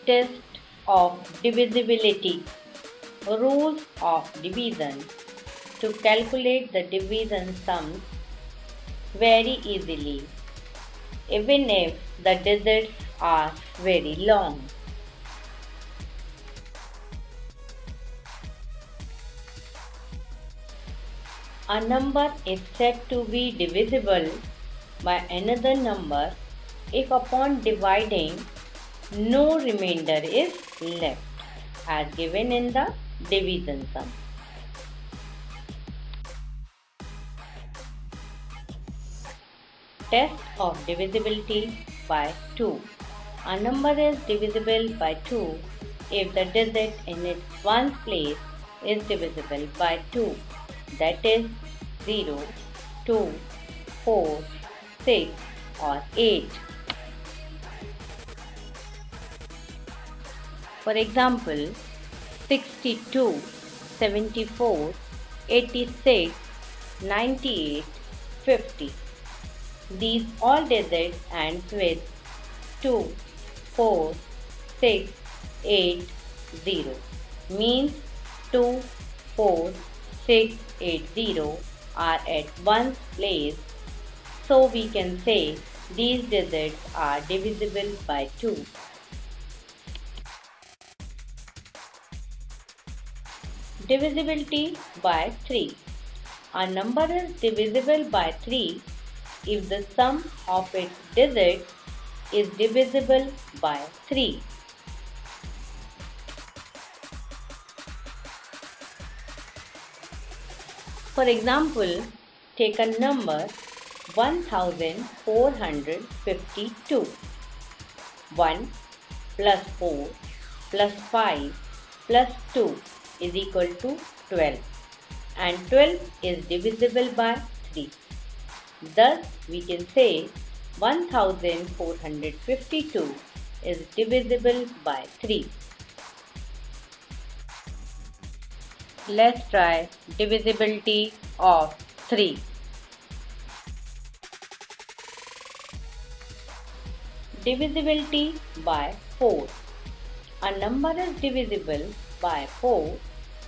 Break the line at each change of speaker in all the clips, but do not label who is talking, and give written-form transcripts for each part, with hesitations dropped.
Test of divisibility. Rules of division. To calculate the division sums very easily, even if the digits are very long. A number is said to be divisible by another number if upon dividing no remainder is left, as given in the division sum. Test of divisibility by 2. A number is divisible by 2 if the digit in its ones place is divisible by 2, that is 0, 2, 4, 6 or 8. For example, 62, 74, 86, 98, 50. These all digits ends with 2, 4, 6, 8, 0. Means 2, 4, 6, 8, 0 are at ones place. So we can say these digits are divisible by 2. Divisibility by 3. A number is divisible by 3 if the sum of its digits is divisible by 3. For example, take a number 1452. 1 plus 4 plus 5 plus 2 is equal to 12, and 12 is divisible by 3. Thus, we can say 1452 is divisible by 3. Let's try divisibility of 3. Divisibility by 4. A number is divisible by 4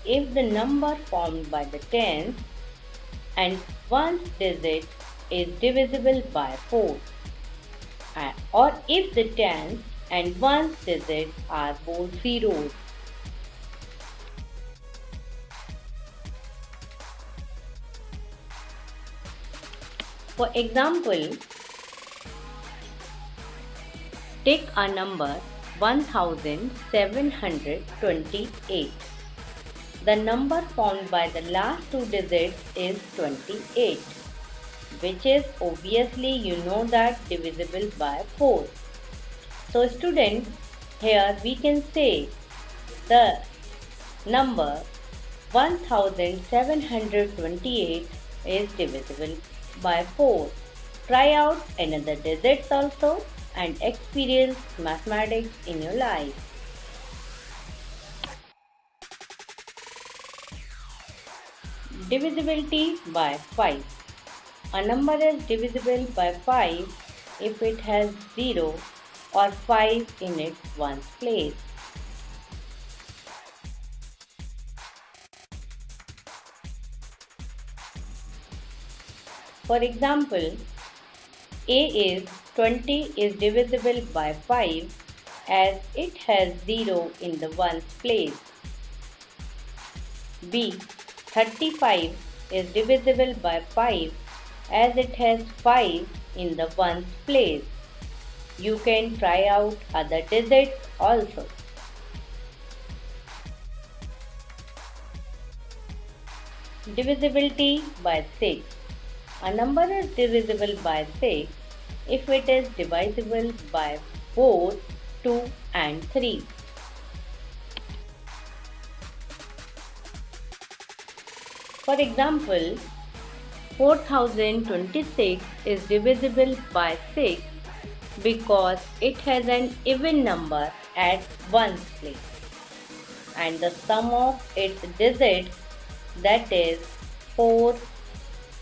if the number formed by the tens and ones digit is divisible by 4, or if the tens and ones digits are both zeros. For example, take a number 1728. The number formed by the last two digits is 28, which is obviously you know that divisible by 4. So students, here we can say the number 1728 is divisible by 4. Try out another digits also and experience mathematics in your life. Divisibility by 5. A number is divisible by 5 if it has 0 or 5 in its ones place. For example, A is 20 is divisible by 5 as it has 0 in the ones place. B 35 is divisible by 5 as it has 5 in the ones place. You can try out other digits also. Divisibility by 6. A number is divisible by 6 if it is divisible by 4, 2 and 3. For example, 4026 is divisible by 6 because it has an even number at ones place, and the sum of its digits, that is 4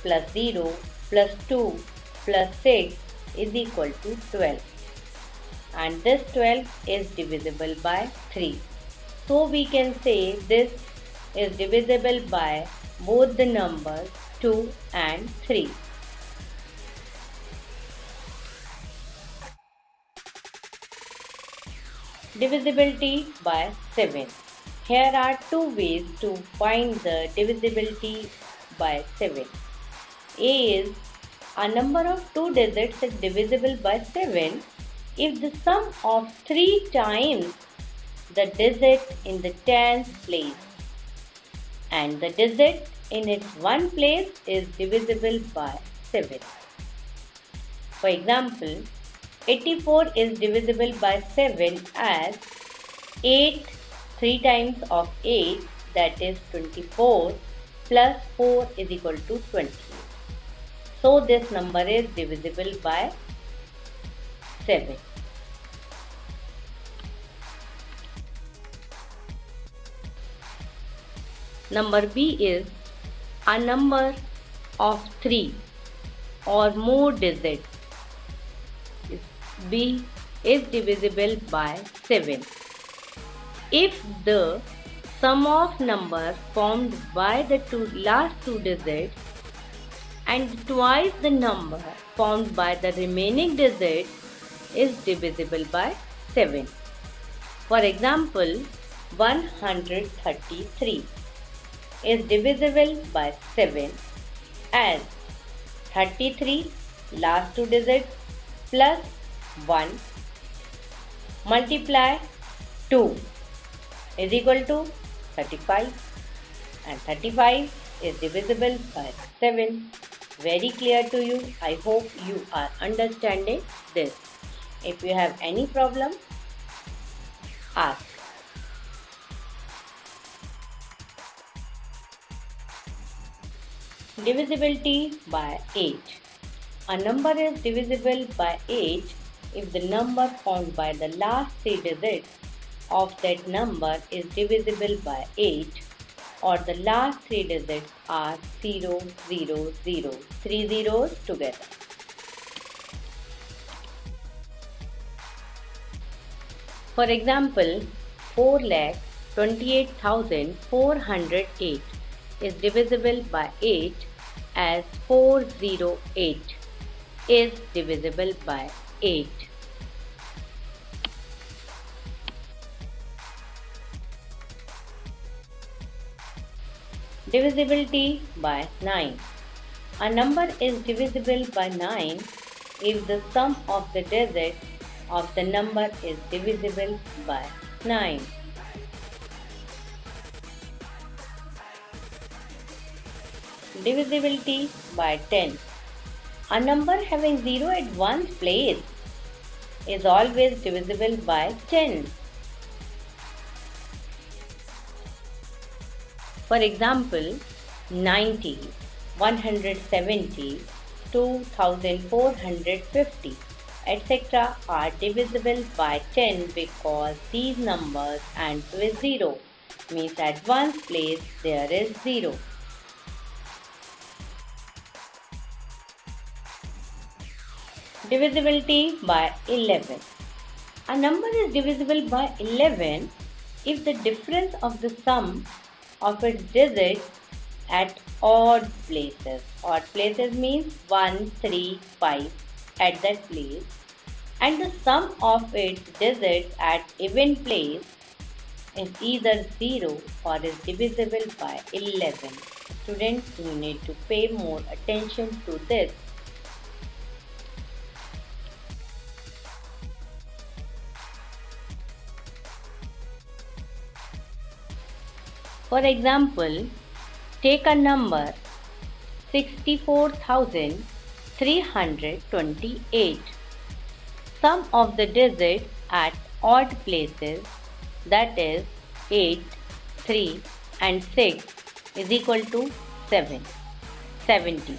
plus 0 plus 2 plus 6 is equal to 12. and this 12 is divisible by 3. So we can say this is divisible by both the numbers 2 and 3. Divisibility by 7. Here are two ways to find the divisibility by 7. A is a number of two digits is divisible by 7 if the sum of 3 times the digit in the tens place and the digit in its one place is divisible by 7. For example, 84 is divisible by 7 as 8 3 times of 8, that is 24, plus 4 is equal to 20. So this number is divisible by 7. Number B is a number of 3 or more digits. B is divisible by 7 if the sum of numbers formed by the last two digits and twice the number formed by the remaining digit is divisible by 7. For example, 133 is divisible by 7 as 33 last two digits plus 1 multiply 2 is equal to 35, and 35 is divisible by 7. Very clear to you. I hope you are understanding this. If you have any problem, ask. Divisibility by 8. A number is divisible by 8 if the number formed by the last three digits of that number is divisible by 8 or the last three digits are 0, 0, 0, 3 zeros together. For example, 4,28,408 is divisible by 8 as 408 is divisible by 8. Divisibility by 9. A number is divisible by 9 if the sum of the digits of the number is divisible by 9. Divisibility by 10. A number having 0 at one's place is always divisible by 10. For example, 90, 170, 2450, etc. are divisible by 10 because these numbers end with 0, means at one's place there is 0. Divisibility by 11. A number is divisible by 11 if the difference of the sum of its digits at odd places. Odd places means 1, 3, 5 at that place, and the sum of its digits at even place is either 0 or is divisible by 11. Students, you need to pay more attention to this. For example, take a number 64,328. Sum of the digits at odd places, that is 8, 3 and 6 is equal to 7, 70.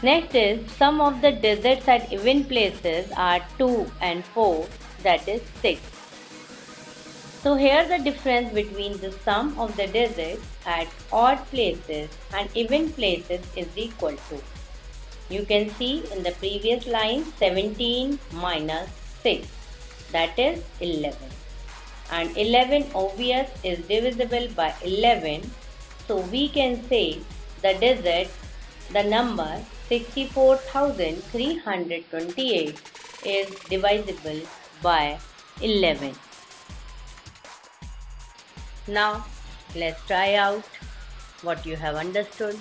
Next is sum of the digits at even places are 2 and 4, that is 6. So here the difference between the sum of the digits at odd places and even places is equal to You can see in the previous line 17 minus 6, that is 11. And 11 obvious is divisible by 11, so we can say the number 64,328 is divisible by 11. Now let's try out what you have understood.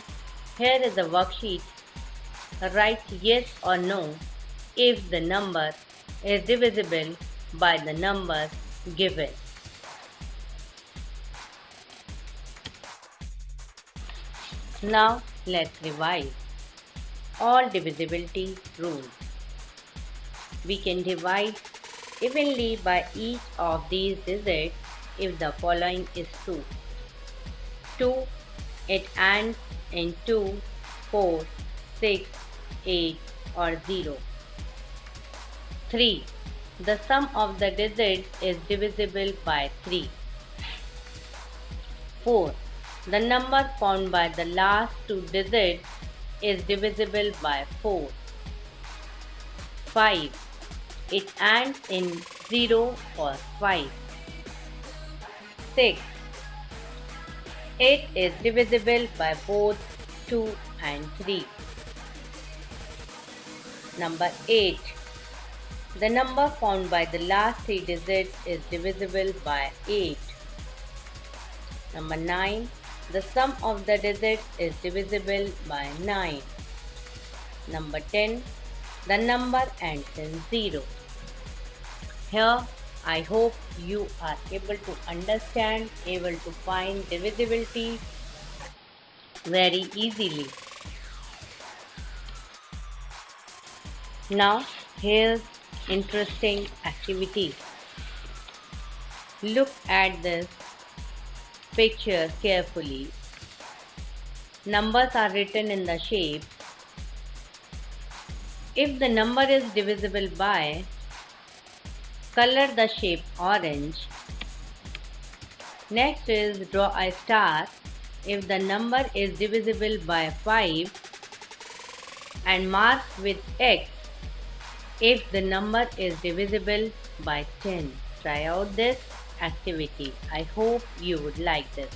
Here is a worksheet. Write yes or no if the number is divisible by the numbers given. Now let's revise all divisibility rules. We can divide evenly by each of these digits if the following is true. 2, it ends in 2, 4, 6, 8 or 0. 3, the sum of the digits is divisible by 3. 4, the number formed by the last two digits is divisible by 4. 5, it ends in 0 or 5. 6, it is divisible by both 2 and 3. Number 8, the number formed by the last three digits is divisible by 8. Number 9, the sum of the digits is divisible by 9. Number 10, the number ends in 0. Here, I hope you are able to understand, able to find divisibility very easily. Now, here's interesting activity. Look at this picture carefully. Numbers are written in the shape. If the number is divisible by, color the shape orange. Next is draw a star if the number is divisible by 5 and mark with X if the number is divisible by 10. Try out this activity. I hope you would like this.